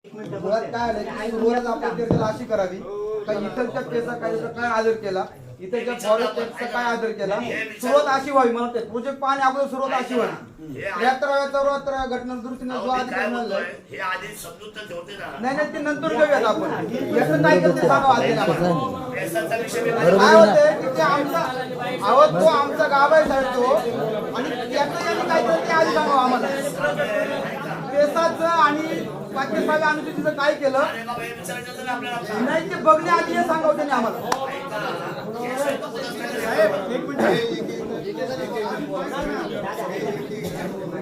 मुळात काय आलं की सुरुवात आपण चर्चेला अशी करावी का इथलच्या केसा काय आदर केला, इथलच्या फॉरेस्ट टेक्सचा काय आदर केला, सुरुवात अशी व्हावी. मला ते प्रोजेक्ट पाहणे अगोदर सुरुवात अशी व्हावी. 73 घटना दृष्टीने जो अधिकार मिळालाय हे आधी समजून तर ठेवते ना. नाही ते नंतर घेऊयात आपण. याचं काय करते सांगा आधी. पैशाचा विषय काय होते की ते आमचा आवाज तो आमचा गाव आहे साहेब तो, आणि याचं काय करते ते आधी सांगा आम्हाला. पेसाचं आणि 35 अनुसूचीचं काय केलं नाही ते बघण्याआधी हे सांगावं त्यांनी आम्हाला.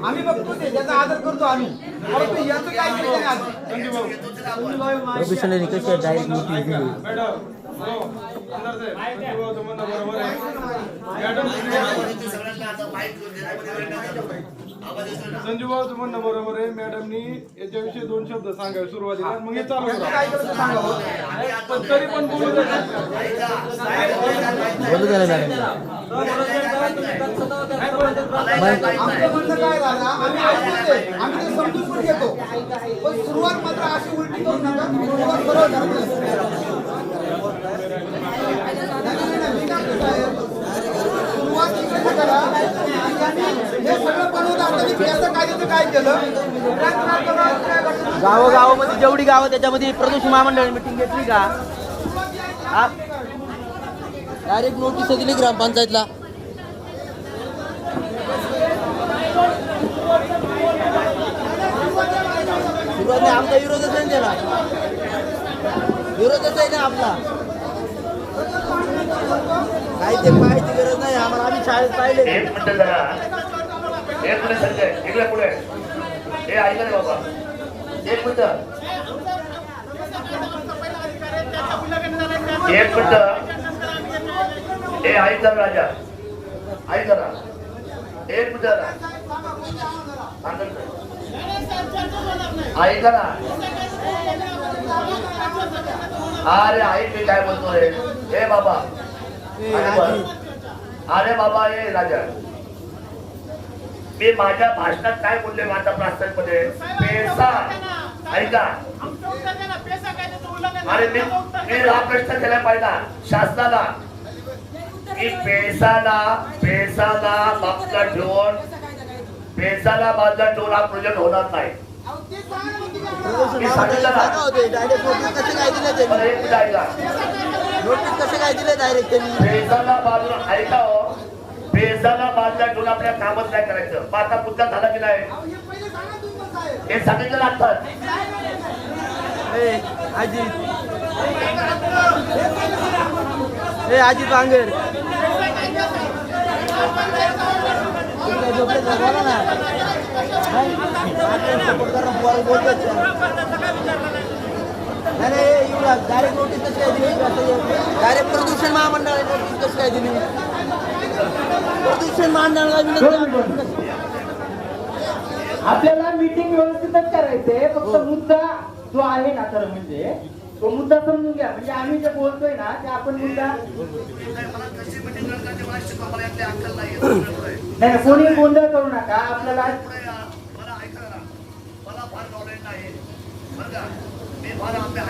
आम्ही बघतो ते त्याचा आदर करतो आम्ही, परंतु याचं काय केलं त्याने आधी. प्रोफेशनल कशी डायरेक्ट नोटीस दिली. संजूभाऊ म्हणणं बरोबर आहे. मॅडमनी याच्याविषयी 2 शब्द सांगावे सुरुवातीला, मग हे चालू काय केलं सांगावं. पण तरी पण बोलू द्या. बोलू द्या मॅडम. आमचं म्हणणं काय झालं, आम्ही ऐकतो ते, आम्ही ते समजून पण घेतो, पण सुरुवात मात्र अशी उलटी करू नका. सुरुवात बरोबर झाली. सुरुवात इकडे करा. हे सगळं बनवलं आता मी त्याचं काय केलं. गावोगावामध्ये जेवढी गावं त्याच्यामध्ये प्रदूषण महामंडळ मिटिंग घेतली का, डायरेक्ट नोटीस दिली ग्रामपंचायतला. सुरुवात नाही, आमचा विरोधच आहे त्याला, विरोधच आहे ना आपला. काही ते पाहायची गरज नाही आम्हाला, आम्ही शाळेत पाहिले. एक मिनिट जरा, एक मिनिट संजय इकडे पुढे हे ऐका रे बाबा, एक मिनिट हे ऐक जरा राजा, ऐक जरा एक मिनिट जरा ऐका ना. अरे ऐक मी काय बोलतो रे. हे बाबा अरे बाबा हे राजा, मी माझ्या भाषणात काय बोलले माझ्या प्रास्ताविकमध्ये पैसा ऐका. अरे मी हा प्रश्न केला पाहिजे शासनाला की पैसाला बाजूला ठेवून हा प्रोजेक्ट होणार नाही. नोटीस कसे काय दिले डायरेक्ट त्यांनी. पैसाला बाजूला ऐका हो, पैसाला बाजूला ठेवून आपल्या कामच नाही करायचं. पाता मुद्दा झाला की नाही हे सांगितलं लागतात. आजी बांगर बोला ना. डायरेक्ट नोटीस कशी काय दिली, डायरेक्ट प्रदूषण महामंडळाने नोटीस कशी काय दिली. प्रदूषण महामंडळाला आपल्याला मीटिंग व्यवस्थितच करायचंय, फक्त मुद्दा जो आहे ना तर म्हणजे तो मुद्दा समजून घ्या. म्हणजे आम्ही जे बोलतोय ना ते आपण मुद्दा नाही कोणी गोंधळ करू नका. आपल्याला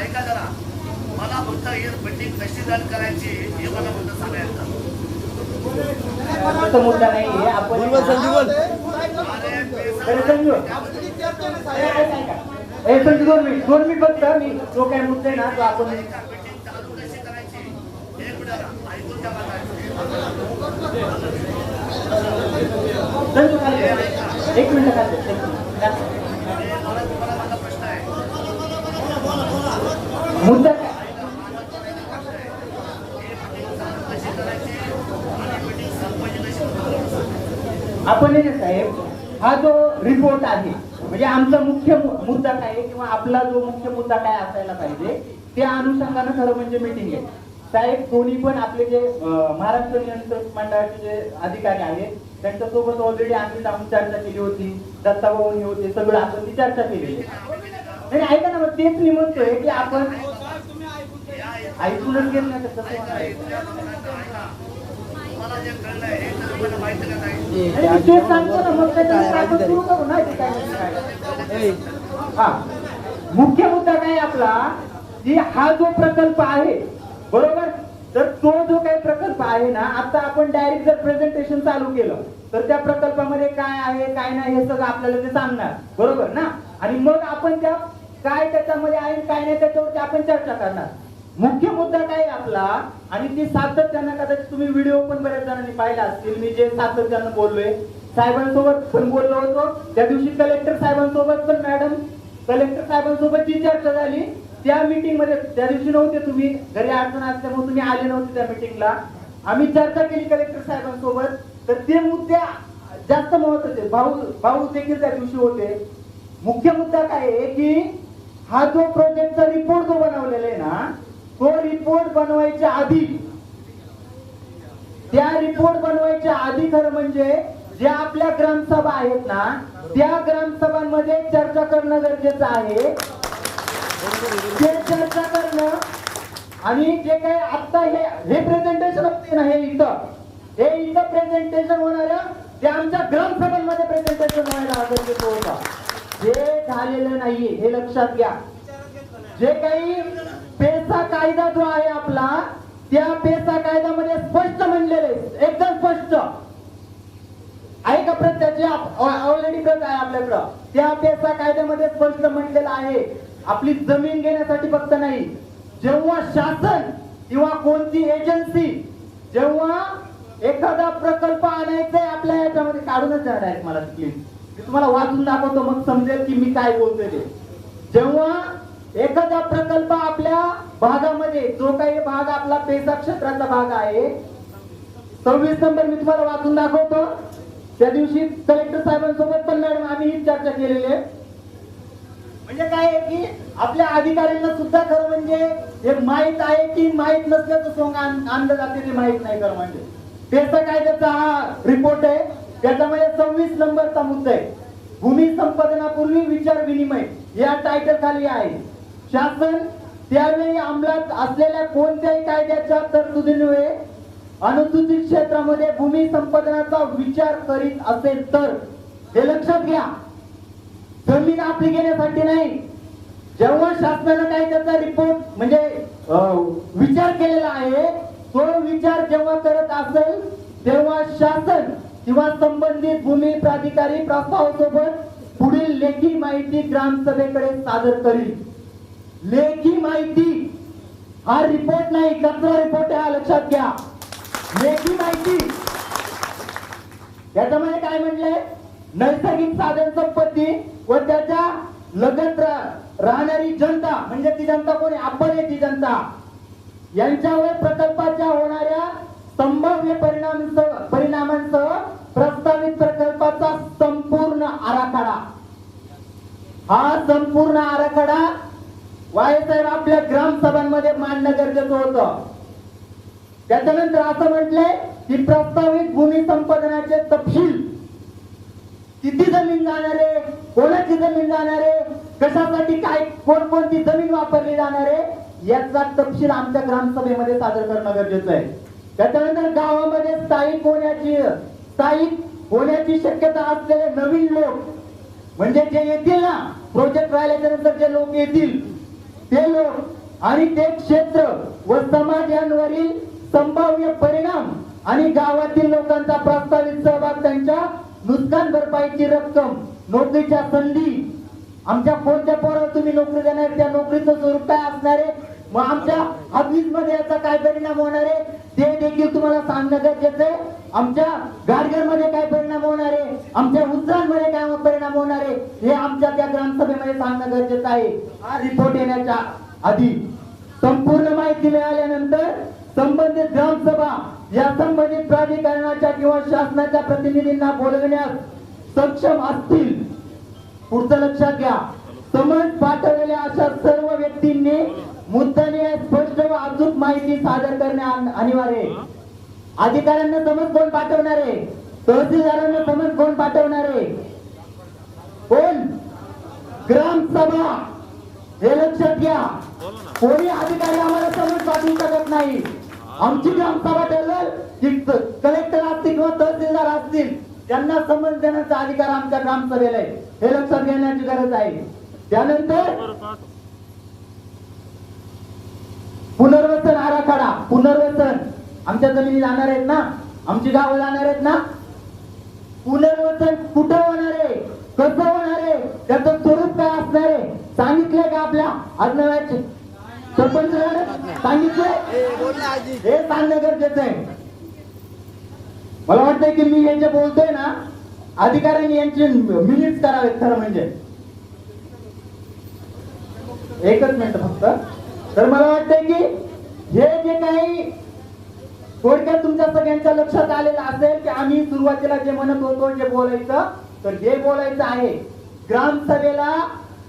ऐका जरा, मला फक्त ही मीटिंग कशी रन करायची हे मला फक्त सांगायचं. मुद्दा नाहीये. आपण संजू 2 मिनिट फक्त मी जो काय मुद्दा आहे ना तो आपण मीटिंग चालू कशी करायची हे ऐकून घ्या मला. एक मिनिट माझा प्रश्न आहे मुद्दा काय आपण हे साहेब हा जो रिपोर्ट आहे म्हणजे आमचा मुख्य मुद्दा काय किंवा आपला जो मुख्य मुद्दा काय असायला पाहिजे त्या अनुषंगाने खरं म्हणजे मीटिंग आहे साहेब. दोन्ही पण आपले जे महाराष्ट्र नियंत्रक मंडळाचे जे अधिकारी आहेत त्यांच्यासोबत ऑलरेडी आम्ही चर्चा केली होती. दत्ताभाऊ होते, सगळं आपण ती चर्चा केलेली. नाही ऐका ना, मग तेच मी म्हणतोय की आपण ऐकूनच घेत नाही तसं तेच सांगतो ना. मग सुरू करू ना. हा मुख्य मुद्दा काय आपला की हा जो प्रकल्प आहे बरोबर, तर तो जो काही प्रकल्प आहे ना, आता आपण डायरेक्ट जर प्रेझेंटेशन चालू केलं तर त्या प्रकल्पामध्ये काय आहे काय नाही हे सगळं आपल्याला ते सांगणार बरोबर ना, आणि मग आपण त्या काय त्याच्यामध्ये आहे काय नाही त्याच्यावरती आपण चर्चा करणार. मुख्य मुद्दा काय आपला, आणि ती सातत्यानं कदाचित तुम्ही व्हिडिओ पण बऱ्याच जणांनी पाहिला असतील, मी जे सातत्यानं बोललोय साहेबांसोबत पण बोललो होतो त्या दिवशी, कलेक्टर साहेबांसोबत पण मॅडम कलेक्टर साहेबांसोबत जी चर्चा झाली त्या मीटिंग मध्ये, त्या दिवशी नव्हते तुम्ही, घरी अडचण असल्यामुळे तुम्ही आले नव्हते त्या मीटिंगला, आम्ही चर्चा केली कलेक्टर साहेबांसोबत, तर ते मुद्दे जास्त महत्वाचे. भाऊ देखील त्या दिवशी होते. मुख्य मुद्दा काय आहे की हा जो प्रोजेक्टचा रिपोर्ट जो बनवलेला आहे ना, तो रिपोर्ट बनवायच्या आधी, त्या रिपोर्ट बनवायच्या आधी खरं म्हणजे ज्या आपल्या ग्रामसभा आहेत ना, त्या ग्रामसभांमध्ये चर्चा करणं गरजेचं आहे. ते चर्चा करणं, आणि जे काही आता हे प्रेझेंटेशन होते ना, हे इथं प्रेझेंटेशन होणार आहे, ते आमच्या ग्रामसभांमध्ये प्रेझेंटेशन व्हायला गरजेचं होतं. हे झालेलं नाहीये, हे लक्षात घ्या. जे काही पेसा कायदा जो आहे आपला, त्या पेसा कायद्यामध्ये स्पष्ट म्हणलेले, एकदम स्पष्ट आहे का, प्रत्येकाची ऑलरेडी प्रत आहे आपल्याकडं, त्या पेसा कायद्यामध्ये स्पष्ट म्हणलेलं आहे आपली जमीन घेण्यासाठी फक्त नाही, जेव्हा शासन किंवा कोणती एजन्सी जेव्हा एखादा प्रकल्प आणायचा आहे आपल्या याच्यामध्ये, काढूनच द्या डायरेक्ट मला प्लीज, मी तुम्हाला वाचून दाखवतो मग समजेल की मी काय बोलतोय ते. जेव्हा एखादा प्रकल्प आपल्या भागामध्ये, जो काही भाग आपला पेसा क्षेत्राचा भाग आहे, 26 नंबर मी तुम्हाला वाचून दाखवतो, त्या दिवशी कलेक्टर साहेबांसोबत पण मॅडम आम्ही ही चर्चा केलेली आहे. म्हणजे काय आहे की आपल्या अधिकाऱ्यांना सुद्धा खरं म्हणजे हे माहित आहे की माहित नसल्याचं सोंग आणलं जाते, ते माहित नाही खरं म्हणजे. पेसा कायद्याचा हा रिपोर्ट आहे, त्याच्यामध्ये 26 नंबरचा मुद्दा आहे, भूमी संपादनापूर्वी विचार विनिमय या टायटल खाली आहे. शासन त्यावेळी अंमलात असलेल्या कोणत्याही कायद्याच्या तरतुदीमुळे अनुसूचित क्षेत्रामध्ये भूमी संपादनाचा विचार करीत असेल तर, हे लक्षात घ्या, जमीन आपली घेण्यासाठी नाही. जेव्हा शासनानं काही त्याचा रिपोर्ट म्हणजे विचार केलेला आहे, तो विचार जेव्हा करत असेल तेव्हा शासन किंवा संबंधित भूमी प्राधिकारी प्रस्तावासोबत पुढील लेखी माहिती ग्रामसभेकडे सादर करील. लेखी माहिती, हा रिपोर्ट नाही, कचरा रिपोर्ट आहे, लक्षात घ्या. लेखी माहिती याच्यामध्ये काय म्हटलंय, नैसर्गिक साधन संपत्ती व त्याच्या लगत राहणारी जनता, म्हणजे ती जनता कोणी, आपण आहे ती जनता, यांच्यावर प्रकल्पाच्या होणाऱ्या संभाव्य परिणामांसह प्रस्तावित प्रकल्पाचा संपूर्ण आराखडा. हा संपूर्ण आराखडा वायसाहेब आपल्या ग्रामसभांमध्ये मांडणं गरजेचं होतं. त्याच्यानंतर असं म्हटलंय की प्रस्तावित भूमी संपादनाचे तपशील, किती जमीन जाणार आहे, कोणाची जमीन जाणार आहे, कशासाठी काय कोणकोणती जमीन वापरली जाणार आहे, याचा तपशील आमच्या ग्रामसभेमध्ये सादर करणं गरजेचं आहे. त्याच्यानंतर गावामध्ये स्थायिक होण्याची शक्यता असलेले नवीन लोक, म्हणजे जे येतील ना प्रोजेक्ट राहिल्याच्या नंतर जे लोक येतील ते लोक आणि ते क्षेत्र व समाज यांवरील संभाव्य परिणाम आणि गावातील लोकांचा प्रस्तावित सहभाग, त्यांच्या नुकसान भरपाईची रक्कम, नोकरीच्या संधी, आमच्या कोणत्या पोराला तुम्ही नोकरी देणार, त्या नोकरीचं स्वरूप काय असणार आहे, मग आमच्या ऑफिसमध्ये याचा काय परिणाम होणार आहे ते देखील तुम्हाला सांगणं गरजेचं आहे. आमच्या गाडगरमध्ये काय परिणाम होणार आहे, आमच्या उद्रांमध्ये काय परिणाम होणार आहे, हे आमच्या त्या ग्रामसभेमध्ये सांगणं गरजेचं आहे. हा रिपोर्ट येण्याच्या आधी संपूर्ण माहिती मिळाल्यानंतर संबंधित ग्रामसभा या संबंधित प्राधिकरणाच्या किंवा शासनाच्या प्रतिनिधींना बोलविण्यास सक्षम असतील. पुढचं लक्षात घ्या, समज पाठवलेल्या अशा सर्व व्यक्तींनी मुद्दाने स्पष्ट व अचूक माहिती सादर करणे अनिवार्य आहे. अधिकाऱ्यांना समज कोण पाठवणार आहे, तहसीलदारांना समज कोण पाठवणार आहे, कोण, ग्रामसभा. हे लक्षात घ्या, कोणी अधिकारी आम्हाला समज पाठवू शकत नाही. आमची ग्रामसभा ठरवेल की कलेक्टर असतील किंवा तहसीलदार असतील, त्यांना समज देण्याचा अधिकार आमच्या ग्रामसभेला आहे. हे लक्षात घेण्याची गरज आहे. त्यानंतर पुनर्वसन आराखडा, पुनर्वसन आमच्या जमिनी जाणार आहेत ना, आमची गावं जाणार आहेत ना, पुनर्वसन कुठं होणार आहे, कसं होणार आहे, त्याचं स्वरूप काय असणार आहे सांगितलंय का आपल्या आजनाव्याचे सरपंच सांगितलंय? हे सांगणं गरजेचं आहे. मला वाटतंय की मी हे जे बोलतोय ना, अधिकाऱ्यांनी यांचे मिनिट्स करावेत खरं म्हणजे. एकच मिनिट फक्त. तर मला वाटतंय की हे जे काही थोडक्यात तुमच्या सगळ्यांच्या लक्षात आलेलं असेल की आम्ही सुरुवातीला जे म्हणत होतो जे बोलायचं, तर हे बोलायचं आहे. ग्रामसभेला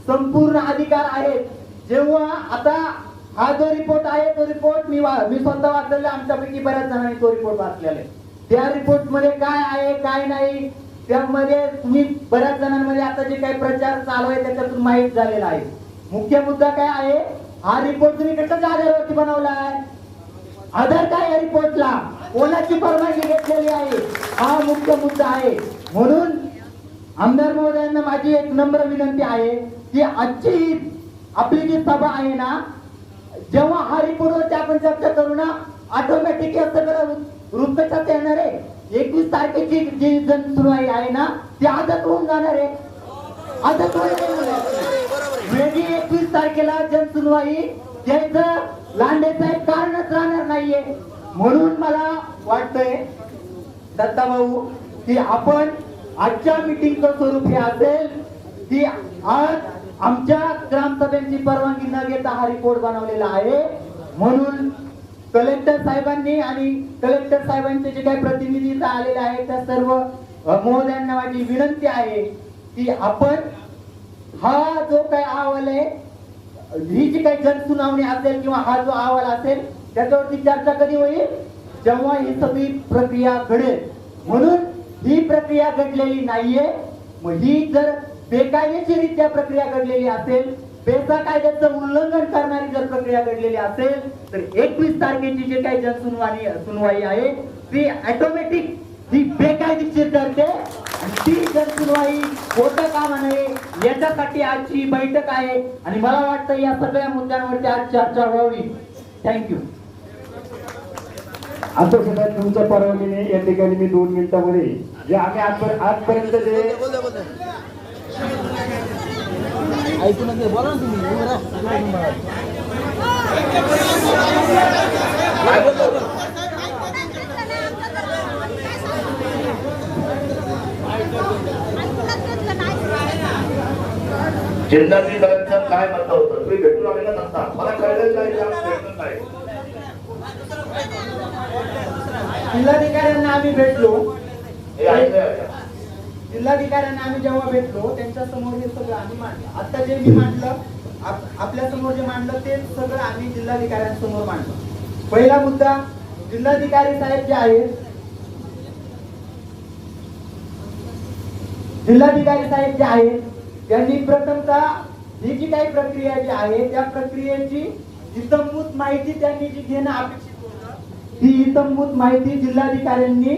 संपूर्ण अधिकार आहेत. जेव्हा आता हा जो रिपोर्ट आहे तो रिपोर्ट मी स्वतः वाचलेला, आमच्यापैकी बऱ्याच जणांनी तो रिपोर्ट वाचलेला आहे. त्या रिपोर्ट मध्ये काय आहे काय नाही त्यामध्ये तुम्ही बऱ्याच जणांमध्ये आता जे काही प्रचार चालू आहे त्याच्यातून माहीत झालेला आहे. मुख्य मुद्दा काय आहे, हा रिपोर्ट तुम्ही कशाच्या आधारावरती बनवला आहे, आधार काय या रिपोर्टला, कोणाची परवानगी घेतलेली आहे, हा मुख्य मुद्दा आहे. म्हणून आमदार महोदयांना माझी एक नम्र विनंती आहे की आजची आपली जी सभा आहे ना, जेव्हा हा रिपोर्टवरती आपण चर्चा करू ना, ऑटोमॅटिक या सगळं रूपरेषात येणार आहे. 21 तारखेची जी जनसुनवाई आहे ना ती आजच होऊन जाणार आहे. आजच वेगळी 21 तारखेला जनसुनवाई द्यायचं लांडे साहेब कारणच राहणार नाहीये. म्हणून मला वाटतंय दत्ताभाऊ की आपण आजच्या मीटिंगचं स्वरूप हे असेल की आज आमच्या ग्रामसभेची परवानगी न घेता हा रिपोर्ट बनवलेला आहे. म्हणून कलेक्टर साहेबांनी आणि कलेक्टर साहेबांचे जे काही प्रतिनिधी आलेले आहेत त्या सर्व महोदयांना माझी विनंती आहे की आपण हा जो काही अहवाल आहे, ही जी काही जनसुनावणी असेल किंवा हा जो अहवाल असेल त्याच्यावरती चर्चा कधी होईल, जेव्हा ही सगळी प्रक्रिया घडेल. म्हणून ही प्रक्रिया घडलेली नाहीये. मग ही जर बेकायदेशीरित्या प्रक्रिया घडलेली असेल, पेसा कायद्याचं उल्लंघन करणारी जर प्रक्रिया घडलेली असेल तर 21 तारखेची जे काही सुनवाई आहे ती ऑटोमॅटिक ही बेकायदेशीर ठरते. ती जनसुनवाई होता कामा नये याच्यासाठी आजची बैठक आहे आणि मला वाटतं या सगळ्या मुद्द्यांवरती आज चर्चा व्हावी. थँक्यू. असं सुद्धा तुमच्या परवानगीने या ठिकाणी मी 2 मिनिटांमध्ये जे आम्ही आजपर्यंत जे ऐकून बोला ना तुम्ही. जिल्हाधिकाऱ्यांचं काय मत होतं तुम्ही भेटून आलेला नसता, मला कळलेलं नाही भेटलं नाही. जिल्हाधिकाऱ्यांना आम्ही भेटलो, हे ऐकलंय जिल्हाधिकाऱ्यांना आम्ही जेव्हा भेटलो त्यांच्या समोर हे सगळं आम्ही मांडलं. आता जे मी मांडलं आपल्या समोर जे मांडलं ते सगळं आम्ही जिल्हाधिकाऱ्यांसमोर मांडलं. पहिला मुद्दा, जिल्हाधिकारी साहेब जे आहेत, जिल्हाधिकारी साहेब जे आहेत त्यांनी प्रथमतः ही जी काही प्रक्रिया जी आहे त्या प्रक्रियेची इत्थंभूत माहिती त्यांनी जी घेणं अपेक्षित होतं, ती इत्थंभूत माहिती जिल्हाधिकाऱ्यांनी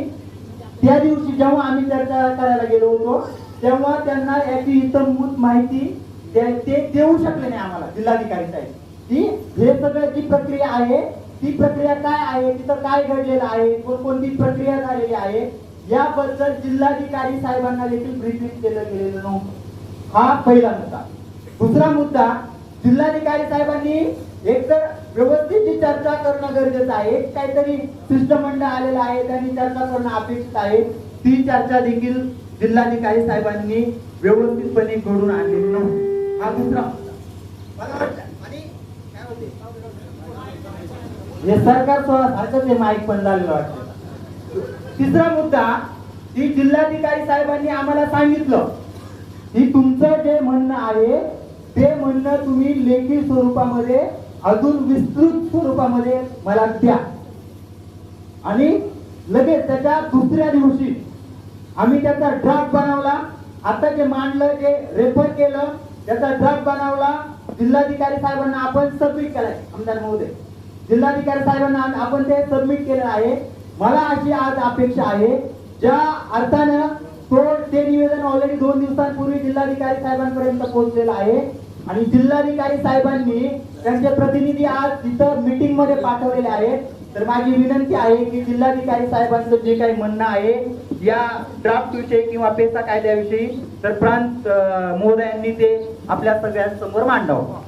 त्या दिवशी जेव्हा आम्ही चर्चा करायला गेलो होतो तेव्हा त्यांना याची इत्थंभूत माहिती ते देऊ शकले नाही आम्हाला जिल्हाधिकारी साहेब. की हे सगळं जी प्रक्रिया आहे ती प्रक्रिया काय आहे, तिथं काय घडलेलं आहे, कोणती प्रक्रिया झालेली आहे याबद्दल जिल्हाधिकारी साहेबांना देखील ब्रीफिंग केलं गेलेलं नव्हतं. हा पहिला मुद्दा. दुसरा मुद्दा, जिल्हाधिकारी साहेबांनी एकतर व्यवस्थित जी चर्चा करणं गरजेचं आहे, काहीतरी शिष्टमंडळ आलेलं आहे त्यांनी चर्चा करणं अपेक्षित आहे, ती चर्चा देखील जिल्हाधिकारी साहेबांनी व्यवस्थितपणे घडून आणलेली नव्हती. हा दुसरा मुद्दा. मला वाटतं आणि काय होते हे सरकार सारखंच हे माईक पण झालेलं वाटतं. तिसरा मुद्दा, की जिल्हाधिकारी साहेबांनी आम्हाला सांगितलं की तुमचं जे म्हणणं आहे ते म्हणणं तुम्ही लेखी स्वरूपामध्ये अजून विस्तृत स्वरूपामध्ये मला द्या. आणि लगेच त्याच्या दुसऱ्या दिवशी आम्ही त्याचा ड्राफ्ट बनवला. आता जे मांडलं जे रेफर केलं त्याचा ड्राफ्ट बनवला, जिल्हाधिकारी साहेबांना आपण सबमिट केलाय. आमदार महोदय, जिल्हाधिकारी साहेबांना आपण ते सबमिट केलं आहे. मला अशी आज अपेक्षा आहे ज्या अर्थानं ते निवेदन ऑलरेडी 2 दिवसांपूर्वी जिल्हाधिकारी साहेबांपर्यंत पोहोचलेलं आहे, आणि जिल्हाधिकारी साहेबांनी त्यांचे प्रतिनिधी आज तिथं मीटिंग मध्ये पाठवलेले आहेत. तर माझी विनंती आहे की जिल्हाधिकारी साहेबांचं जे काही म्हणणं आहे या ड्राफ्ट विषयी किंवा पेसा कायद्याविषयी तर प्रांत महोदयांनी ते आपल्या सगळ्यांसमोर मांडावं.